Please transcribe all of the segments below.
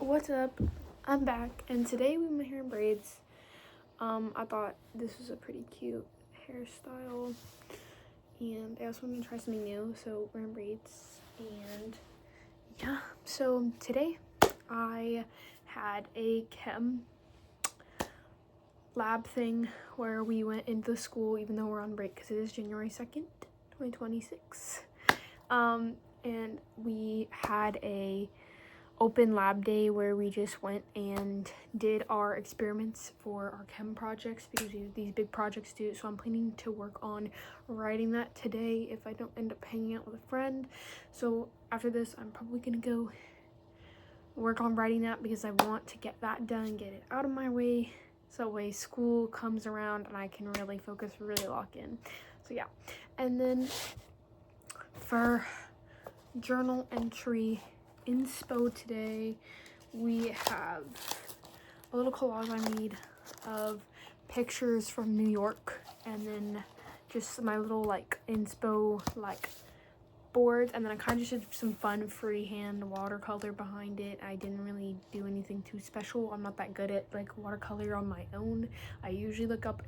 What's up? I'm back, and today we have my hair in braids. I thought this was a pretty cute hairstyle, and I also wanted to try something new, so we're in braids. And yeah, so today I had a chem lab thing where we went into the school, even though we're on break because it is January 2nd, 2026. And we had a open lab day where we just went and did our experiments for our chem projects because we have these big projects due. So I'm planning to work on writing that today if I don't end up hanging out with a friend. So after this, I'm probably gonna go work on writing that because I want to get that done, get it out of my way, so way school comes around and I can really focus, really lock in. So yeah, and then for journal entry inspo today, we have a little collage I made of pictures from New York, and then just my little like inspo like boards, and then I kind of just did some fun freehand watercolor behind it. I didn't really do anything too special. I'm not that good at like watercolor on my own. I usually look up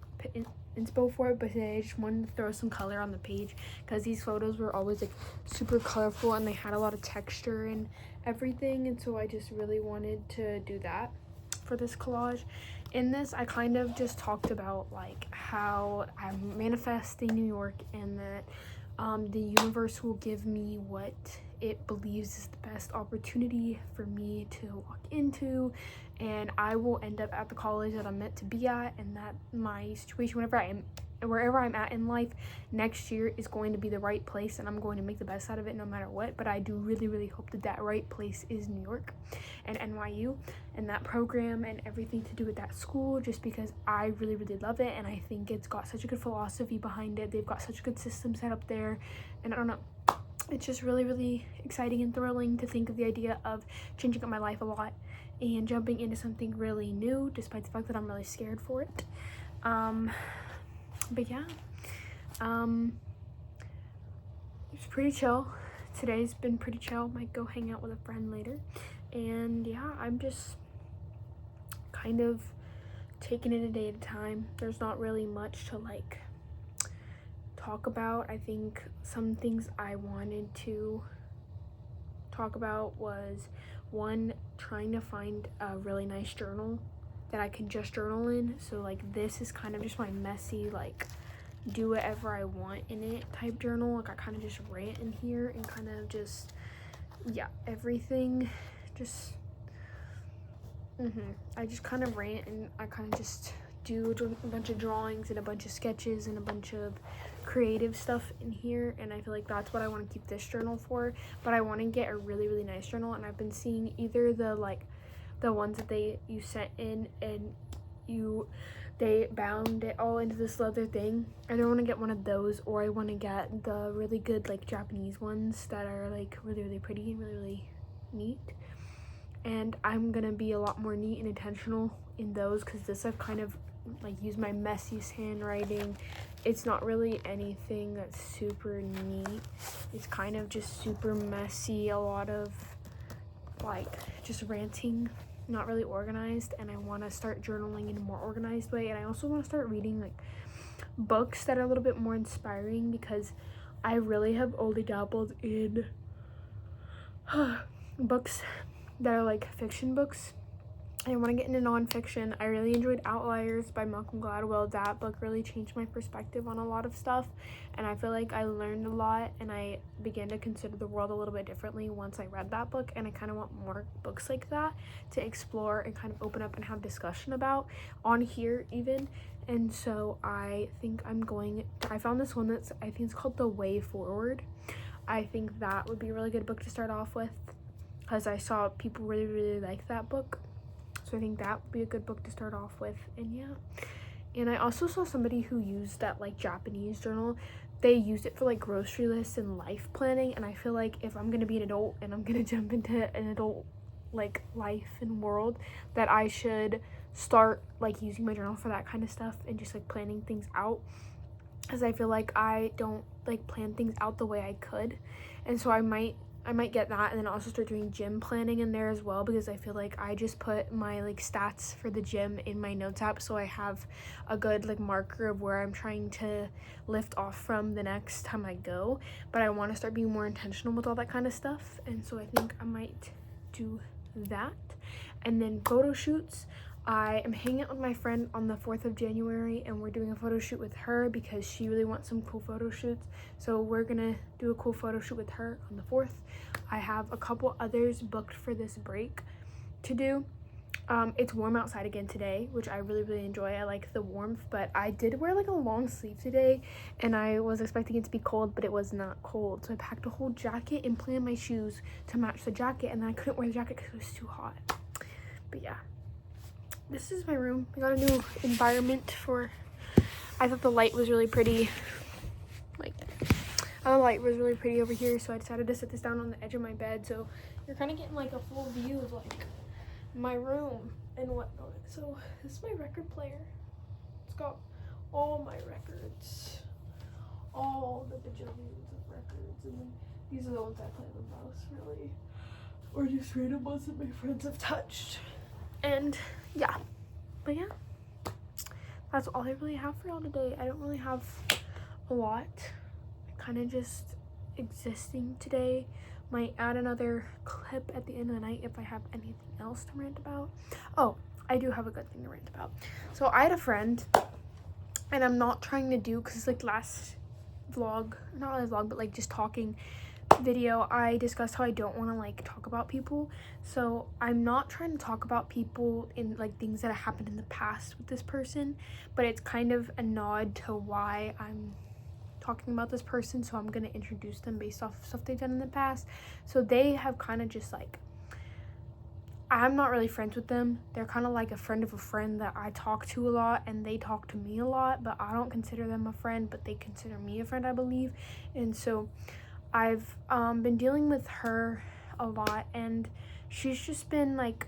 inspo for it, but today I just wanted to throw some color on the page because these photos were always like super colorful and they had a lot of texture and everything, and so I just really wanted to do that for this collage. In this, I kind of just talked about like how I'm manifesting New York and that the universe will give me what it believes is the best opportunity for me to walk into, and I will end up at the college that I'm meant to be at, and that my situation, wherever I'm at in life next year, is going to be the right place, and I'm going to make the best out of it no matter what. But I do really hope that that right place is New York and NYU and that program and everything to do with that school, just because I really love it, and I think it's got such a good philosophy behind it. They've got such a good system set up there, and I don't know, it's just really exciting and thrilling to think of the idea of changing up my life a lot and jumping into something really new, despite the fact that I'm really scared for it. But yeah, it's pretty chill. Today's been pretty chill. Might go hang out with a friend later. And yeah, I'm just kind of taking it a day at a time. There's not really much to like talk about. I think some things I wanted to talk about was, one, trying to find a really nice journal that I can just journal in. So like this is kind of just my messy, like do whatever I want in it type journal. Like I kind of just rant in here and kind of just, yeah, everything just I just kind of rant, and I kind of just do a bunch of drawings and a bunch of sketches and a bunch of creative stuff in here, and I feel like that's what I want to keep this journal for. But I want to get a really nice journal, and I've been seeing either the ones that you sent in and they bound it all into this leather thing. I don't want to get one of those, or I want to get the really good like Japanese ones that are like really pretty and really neat. And I'm gonna be a lot more neat and intentional in those, because this I've kind of like used my messiest handwriting. It's not really anything that's super neat. It's kind of just super messy, a lot of like just ranting, not really organized. And I want to start journaling in a more organized way, and I also want to start reading like books that are a little bit more inspiring, because I really have only dabbled in books that are like fiction books. I want to get into nonfiction. I really enjoyed Outliers by Malcolm Gladwell. That book really changed my perspective on a lot of stuff, and I feel like I learned a lot, and I began to consider the world a little bit differently once I read that book. And I kind of want more books like that to explore and kind of open up and have discussion about on here even. And so I think I found this one that's, I think it's called The Way Forward. I think that would be a really good book to start off with, because I saw people really like that book. So I think that would be a good book to start off with. And yeah, and I also saw somebody who used that like Japanese journal. They used it for like grocery lists and life planning, and I feel like if I'm gonna be an adult and I'm gonna jump into an adult like life and world, that I should start like using my journal for that kind of stuff and just like planning things out, because I feel like I don't like plan things out the way I could. And so I might I might get that, and then also start doing gym planning in there as well, because I feel like I just put my like stats for the gym in my notes app, so I have a good like marker of where I'm trying to lift off from the next time I go. But I want to start being more intentional with all that kind of stuff, and so I think I might do that. And then photo shoots, I am hanging out with my friend on the 4th of January, and we're doing a photo shoot with her because she really wants some cool photo shoots. So we're gonna do a cool photo shoot with her on the 4th. I have a couple others booked for this break to do. It's warm outside again today, which I really enjoy. I like the warmth, but I did wear like a long sleeve today, and I was expecting it to be cold, but it was not cold. So I packed a whole jacket and planned my shoes to match the jacket, and then I couldn't wear the jacket because it was too hot. But yeah, this is my room. I got a new environment for, I thought the light was really pretty. Like, the light was really pretty over here, so I decided to set this down on the edge of my bed, so you're kind of getting like a full view of like my room and whatnot. So this is my record player. It's got all my records, all the bajillions of records, and then these are the ones I play the most, really, or just random ones that my friends have touched. And yeah, but yeah, that's all I really have for y'all today. I don't really have a lot. Kind of just existing today. Might add another clip at the end of the night if I have anything else to rant about. Oh, I do have a good thing to rant about. So I had a friend, and I'm not trying to do, because it's like last vlog, not really vlog, but like just talking video, I discussed how I don't want to like talk about people. So I'm not trying to talk about people in like things that have happened in the past with this person, but it's kind of a nod to why I'm talking about this person. So I'm going to introduce them based off of stuff they've done in the past. So they have kind of just like, I'm not really friends with them. They're kind of like a friend of a friend that I talk to a lot, and they talk to me a lot, but I don't consider them a friend, but they consider me a friend, I believe. And so I've been dealing with her a lot, and she's just been like,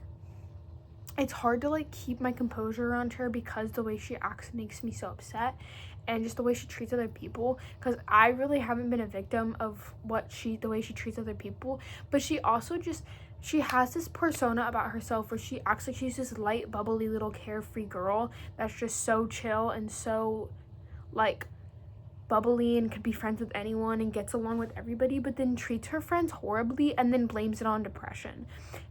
it's hard to like keep my composure around her because the way she acts makes me so upset, and just the way she treats other people, because I really haven't been a victim of the way she treats other people, but she also just, she has this persona about herself where she acts like she's this light, bubbly little carefree girl that's just so chill and so like bubbly and could be friends with anyone and gets along with everybody, but then treats her friends horribly and then blames it on depression.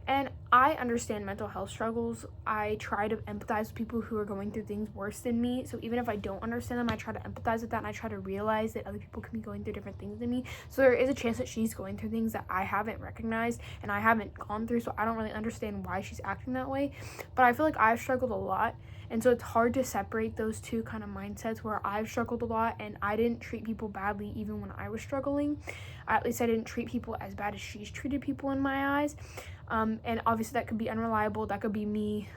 And I understand mental health struggles. I try to empathize with people who are going through things worse than me. So even if I don't understand them, I try to empathize with that, and I try to realize that other people can be going through different things than me. So there is a chance that she's going through things that I haven't recognized and I haven't gone through, so I don't really understand why she's acting that way. But I feel like I've struggled a lot, and so it's hard to separate those two kind of mindsets, where I've struggled a lot and I didn't treat people badly even when I was struggling. At least I didn't treat people as bad as she's treated people in my eyes. And obviously that could be unreliable. That could be me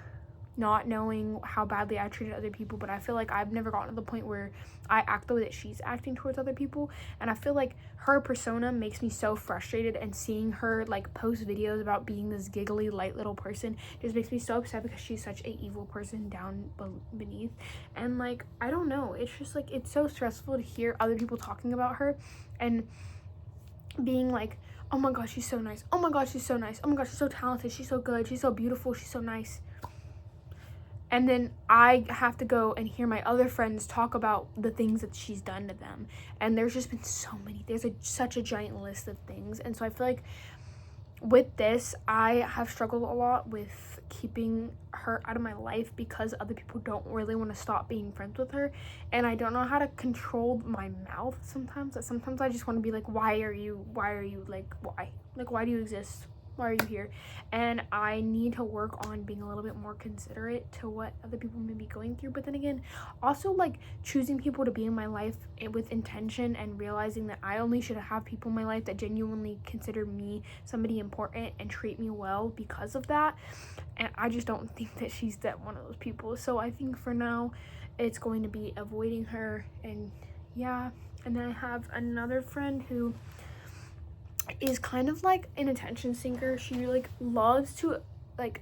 not knowing how badly I treated other people, but I feel like I've never gotten to the point where I act the way that she's acting towards other people. And I feel like her persona makes me so frustrated, and seeing her like post videos about being this giggly light little person just makes me so upset, because she's such a evil person down beneath. And like, I don't know, it's just like, it's so stressful to hear other people talking about her and being like, oh my gosh, she's so nice, oh my gosh, she's so nice, oh my gosh, she's so talented, she's so good, she's so beautiful, she's so nice. And then I have to go and hear my other friends talk about the things that she's done to them. And there's just been so many. There's such a giant list of things. And so I feel like with this, I have struggled a lot with keeping her out of my life, because other people don't really want to stop being friends with her. And I don't know how to control my mouth sometimes. Sometimes I just want to be like, why are you, like, why? Like, why do you exist? Why are you here? And I need to work on being a little bit more considerate to what other people may be going through. But then again, also like choosing people to be in my life with intention, and realizing that I only should have people in my life that genuinely consider me somebody important and treat me well because of that. And I just don't think that she's that one of those people. So I think for now it's going to be avoiding her. And yeah, and then I have another friend who is kind of like an attention seeker. She like loves to like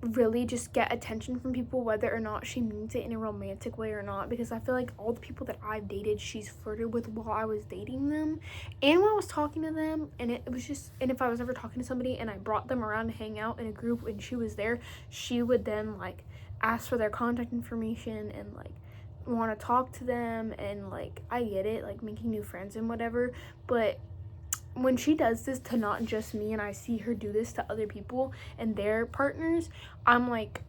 really just get attention from people, whether or not she means it in a romantic way or not, because I feel like all the people that I've dated, she's flirted with while I was dating them and when I was talking to them. And it was just, and if I was ever talking to somebody and I brought them around to hang out in a group and she was there, she would then like ask for their contact information and like want to talk to them. And like, I get it, like making new friends and whatever, but when she does this to not just me and I see her do this to other people and their partners, I'm like,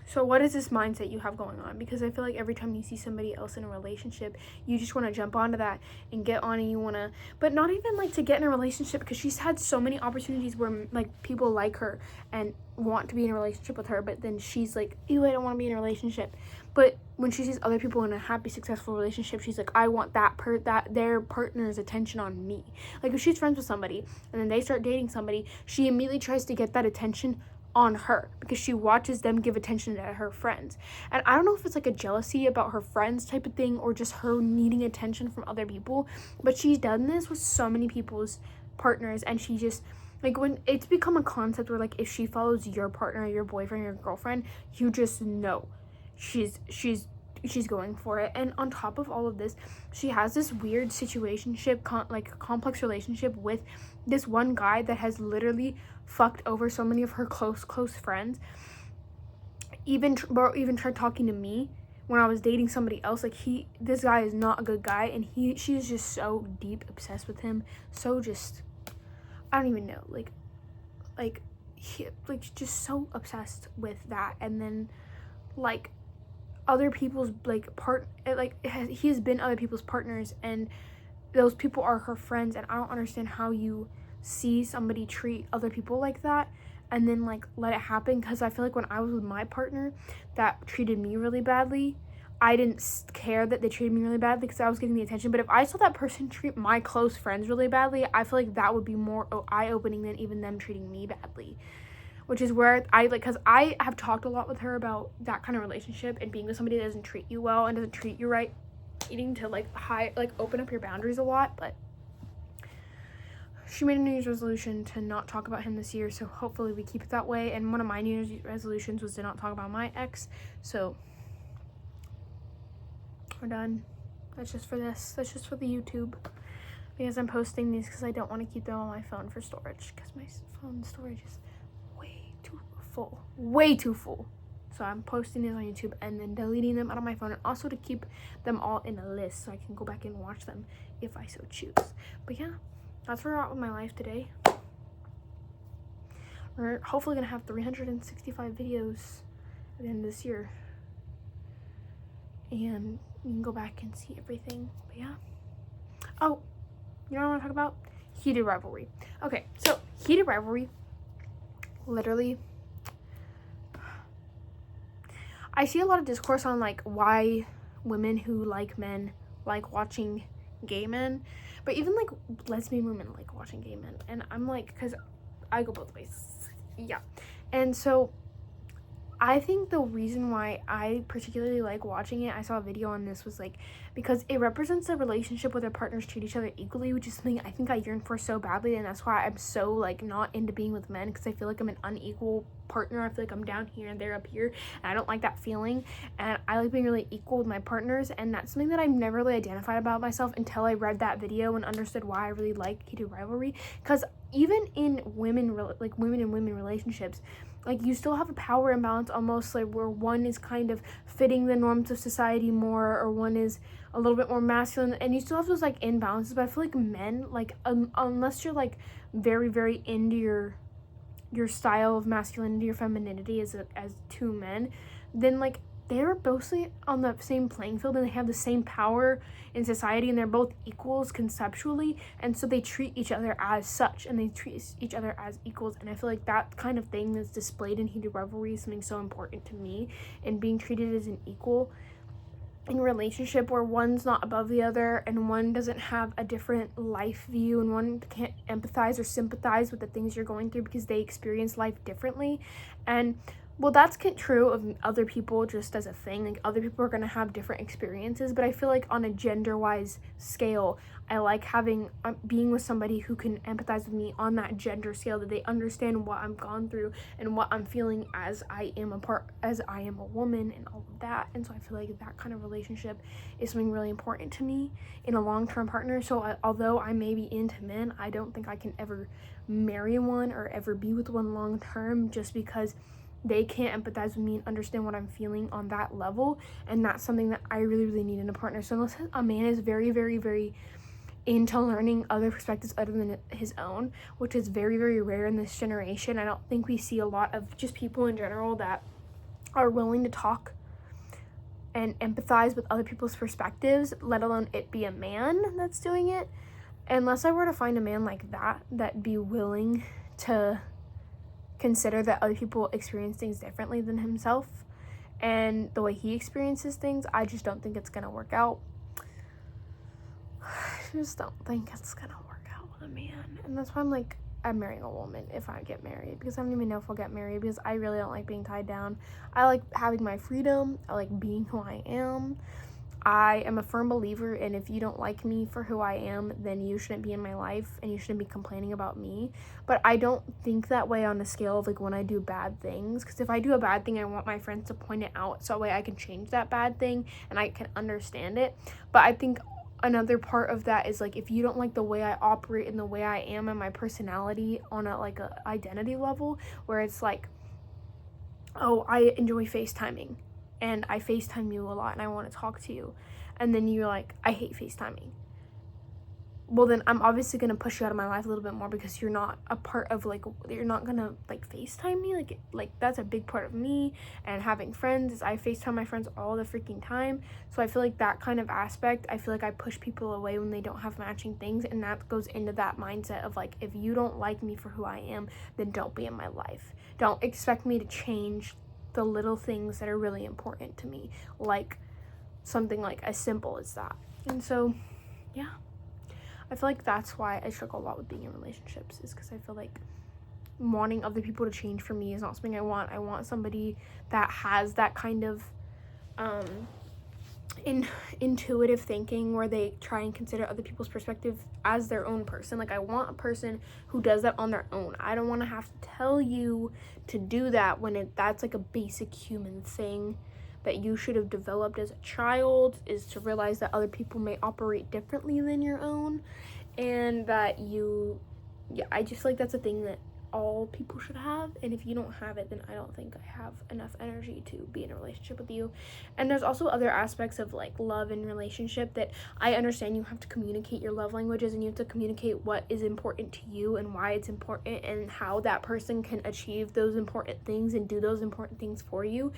so what is this mindset you have going on? Because I feel like every time you see somebody else in a relationship, you just want to jump onto that and get on, and you want to, but not even like to get in a relationship, because she's had so many opportunities where like people like her and want to be in a relationship with her, but then she's like, ew, I don't want to be in a relationship. But when she sees other people in a happy, successful relationship, she's like, I want their partner's attention on me. Like if she's friends with somebody and then they start dating somebody, she immediately tries to get that attention on her because she watches them give attention to her friends. And I don't know if it's like a jealousy about her friends type of thing or just her needing attention from other people, but she's done this with so many people's partners. And she just, like, when it's become a concept where like if she follows your partner, your boyfriend, your girlfriend, you just know she's going for it. And on top of all of this, she has this weird situationship, complex relationship with this one guy that has literally fucked over so many of her close friends. Even tried talking to me when I was dating somebody else. Like this guy is not a good guy, and she's just so deep obsessed with him. So just, I don't even know, just so obsessed with that. And then like other people's he has been other people's partners, and those people are her friends. And I don't understand how you see somebody treat other people like that and then like let it happen, because I feel like when I was with my partner that treated me really badly, I didn't care that they treated me really badly because I was getting the attention. But if I saw that person treat my close friends really badly, I feel like that would be more eye-opening than even them treating me badly. Which is where because I have talked a lot with her about that kind of relationship and being with somebody that doesn't treat you well and doesn't treat you right, needing to open up your boundaries a lot. But she made a New Year's resolution to not talk about him this year, so hopefully we keep it that way. And one of my New Year's resolutions was to not talk about my ex, so we're done. That's just for the YouTube, because I'm posting these because I don't want to keep them on my phone for storage, because my phone storage is way too full. So I'm posting these on YouTube and then deleting them out of my phone, and also to keep them all in a list so I can go back and watch them if I so choose. But yeah, that's where we're at with my life today. We're hopefully gonna have 365 videos at the end of this year, and you can go back and see everything. But yeah, oh, you know what I want to talk about? Heated rivalry. Okay, so heated rivalry, literally, I see a lot of discourse on like why women who like men like watching gay men, but even like lesbian women like watching gay men. And I'm like, because I go both ways. Yeah. And so I think the reason why I particularly like watching it, I saw a video on this, was like because it represents a relationship where their partners treat each other equally, which is something I think I yearn for so badly. And that's why I'm so like not into being with men, because I feel like I'm an unequal partner. I feel like I'm down here and they're up here, and I don't like that feeling. And I like being really equal with my partners, and that's something that I've never really identified about myself until I read that video and understood why I really like heated rivalry. Because even in women and women relationships, like you still have a power imbalance almost, like where one is kind of fitting the norms of society more, or one is a little bit more masculine, and you still have those like imbalances. But I feel like men, like unless you're like very, very into your style of masculinity or femininity as two men, then like they're mostly on the same playing field, and they have the same power in society, and they're both equals conceptually, and so they treat each other as such, and they treat each other as equals. And I feel like that kind of thing that's displayed in heated rivalry is something so important to me, and being treated as an equal in a relationship where one's not above the other, and one doesn't have a different life view, and one can't empathize or sympathize with the things you're going through because they experience life differently. And well, that's true of other people just as a thing. Like, other people are going to have different experiences, but I feel like on a gender-wise scale, I like having, being with somebody who can empathize with me on that gender scale, that they understand what I'm gone through and what I'm feeling as I am a woman and all of that. And so I feel like that kind of relationship is something really important to me in a long-term partner. So although I may be into men, I don't think I can ever marry one or ever be with one long-term, just because they can't empathize with me and understand what I'm feeling on that level. And that's something that I really, really need in a partner. So unless a man is very, very, very into learning other perspectives other than his own, which is very, very rare in this generation, I don't think we see a lot of just people in general that are willing to talk and empathize with other people's perspectives, let alone it be a man that's doing it. Unless I were to find a man like that'd be willing to consider that other people experience things differently than himself and the way he experiences things, I just don't think it's gonna work out. I just don't think it's gonna work out with a man. And that's why I'm marrying a woman if I get married, because I don't even know if I'll get married, because I really don't like being tied down. I like having my freedom. I like being who I am. I am a firm believer in, if you don't like me for who I am, then you shouldn't be in my life and you shouldn't be complaining about me. But I don't think that way on a scale of like when I do bad things, because if I do a bad thing, I want my friends to point it out so that way I can change that bad thing and I can understand it. But I think another part of that is like, if you don't like the way I operate and the way I am and my personality on a identity level, where it's like, oh, I enjoy FaceTiming and I FaceTime you a lot and I want to talk to you, and then you're like, I hate FaceTiming. Well, then I'm obviously going to push you out of my life a little bit more, because you're not a part of you're not going to FaceTime me. Like that's a big part of me, and having friends is I FaceTime my friends all the freaking time. So I feel like that kind of aspect, I feel like I push people away when they don't have matching things, and that goes into that mindset of like, if you don't like me for who I am, then don't be in my life. Don't expect me to change the little things that are really important to me, like something like as simple as that. And so, yeah. I feel like that's why I struggle a lot with being in relationships, is because I feel like wanting other people to change for me is not something I want. I want somebody that has that kind of intuitive thinking, where they try and consider other people's perspective as their own person. Like, I want a person who does that on their own. I don't want to have to tell you to do that when that's like a basic human thing that you should have developed as a child, is to realize that other people may operate differently than your own, and that I just like that's a thing that all people should have. And if you don't have it, then I don't think I have enough energy to be in a relationship with you. And there's also other aspects of like love and relationship that I understand. You have to communicate your love languages, and you have to communicate what is important to you and why it's important, and how that person can achieve those important things and do those important things for you.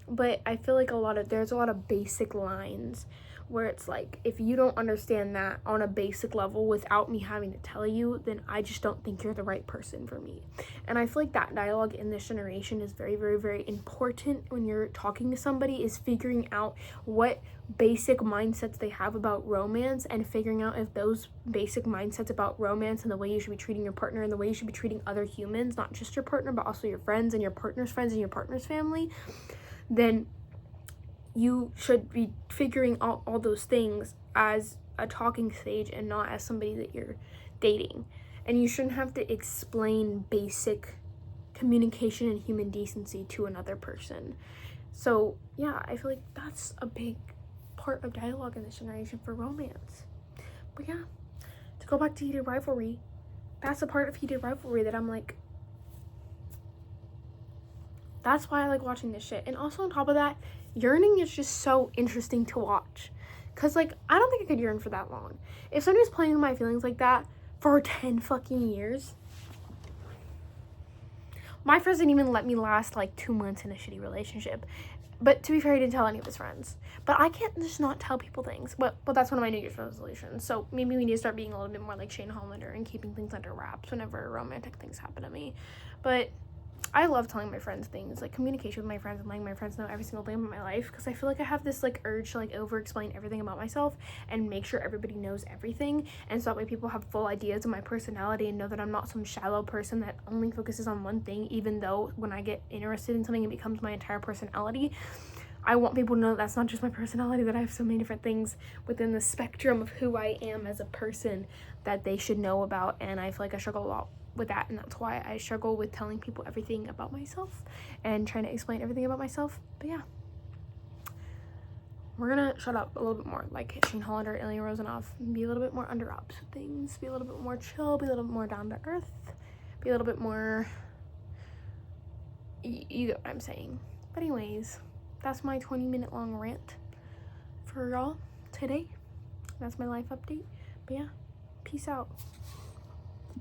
But I feel like there's a lot of basic lines where it's like, if you don't understand that on a basic level without me having to tell you, then I just don't think you're the right person for me. And I feel like that dialogue in this generation is very, very, very important when you're talking to somebody, is figuring out what basic mindsets they have about romance, and figuring out if those basic mindsets about romance and the way you should be treating your partner and the way you should be treating other humans, not just your partner, but also your friends and your partner's friends and your partner's family, then you should be figuring out all those things as a talking stage and not as somebody that you're dating. And you shouldn't have to explain basic communication and human decency to another person. So yeah, I feel like that's a big part of dialogue in this generation for romance. But yeah, to go back to Heated Rivalry, that's a part of Heated Rivalry that I'm like, that's why I like watching this shit. And also on top of that, yearning is just so interesting to watch. Because, like, I don't think I could yearn for that long. If somebody's playing with my feelings like that for 10 fucking years, my friends didn't even let me last, like, 2 months in a shitty relationship. But to be fair, he didn't tell any of his friends. But I can't just not tell people things. But that's one of my New Year's resolutions. So maybe we need to start being a little bit more like Shane Hollander and keeping things under wraps whenever romantic things happen to me. But I love telling my friends things, like communication with my friends and letting my friends know every single thing about my life, because I feel like I have this like urge to like over explain everything about myself and make sure everybody knows everything, and so that way people have full ideas of my personality and know that I'm not some shallow person that only focuses on one thing, even though when I get interested in something it becomes my entire personality. I want people to know that that's not just my personality, that I have so many different things within the spectrum of who I am as a person that they should know about, and I feel like I struggle a lot with that, and that's why I struggle with telling people everything about myself and trying to explain everything about myself. But yeah, we're gonna shut up a little bit more, like Shane Hollander, Ilya Rozanov, be a little bit more under wraps with things, be a little bit more chill, be a little bit more down to earth, be a little bit more, you get what I'm saying. But anyways, that's my 20-minute long rant for y'all today. That's my life update. But yeah, peace out.